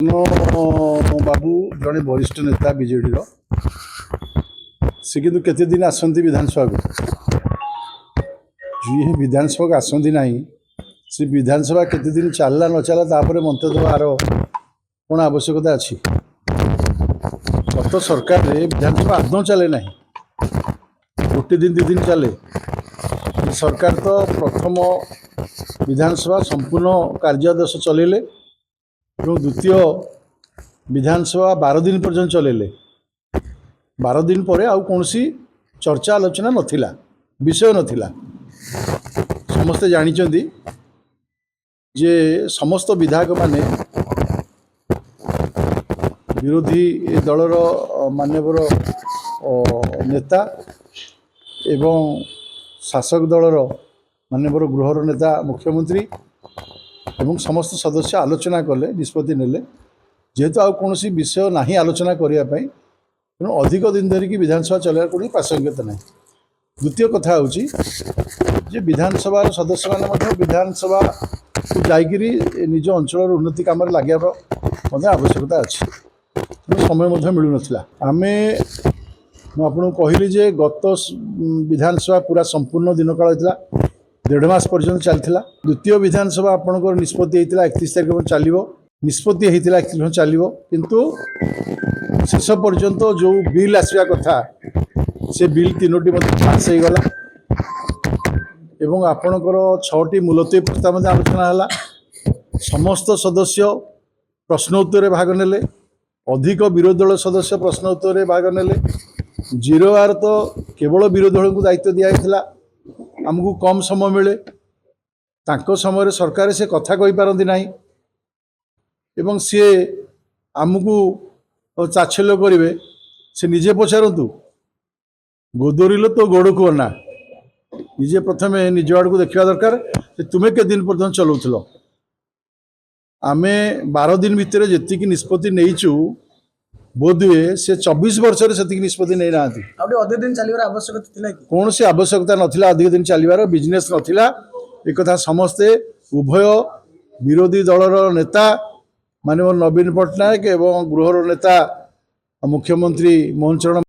बाबू जड़े वरिष्ठ नेता बीजेडी से किंतु केते दिन आसंती विधानसभा को जी विधानसभा को आसंती ना से विधानसभा केते दिन चलला न चला तापर मंतव्य आर कौन आवश्यकता अच्छी गत सरकार रे विधानसभा आदौ चले ना गोटे दिन दि दिन चले सरकार तो प्रथम विधानसभा संपूर्ण कार्यादेश चलेले द्वितीय विधानसभा 12 दिन पर्यंत चलेले 12 दिन पर आउ कौन चर्चा आलोचना नथिला विषय नथिला समस्ते जानिचंदी जे समस्त विधायक माने विरोधी दलर मान्यवर नेता एवं शासक दलर मान्यवर गृहर नेता मुख्यमंत्री एवं समस्त सदस्य आलोचना कले निष्पत्ति नेले जेहेतु आउ कौन विषय ना आलोचना करने तेणु अधिक दिन धरिकी विधानसभा चलार कोई प्रासंगिकता ना। द्वितीय कथा जे विधानसभा सदस्य मैंने विधानसभा को जाकरी निज अंचल उन्नति कम लगे आवश्यकता अच्छी तेणु समय मिलू ना आम आपको कहली जे गत विधानसभा पूरा संपूर्ण दिन काल होता 1.5 मास पर्यंत चलता द्वितीय विधानसभा आपंकर निष्पत्ति होता 31 तारिख चलो निष्पत्ति होता 31 चलो किंतु शेष पर्यंत जो बिल आसवा कथा से बिल 3टी पास हो गला एवं आपणकर 6टी मुलतवी प्रस्ताव आलोचना है समस्त सदस्य प्रश्नोत्तर भाग नेले अधिक विरोधी दल सदस्य प्रश्नोत्तर भाग नेले 0 आर तो केवल विरोधी दल को दायित्व दिया आमको कम समय मिले तांको समय सरकार से कथा कही पारती ना एवं सी आमको चाछल्य करेंगे से निजे पचारतु गोदरिल तो गोड़ को ना निजे प्रथम निज आड़ को देखा दरकार तुम्हें के दिन पर्यटन चलाऊल आम 12 दिन भितर जी निष्पत्ति नहींचु बोध हुए से 24 वर्ष से निष्पत्ति नहीं ना अधिक दिन चलवार आवश्यकता कौन सी आवश्यकता नाला अधिक दिन चलवार बिजनेस नाला एक समस्ते उभय विरोधी दलर नेता माननीय नवीन पट्टनायक एवं गृहर नेता मुख्यमंत्री मोहन चरण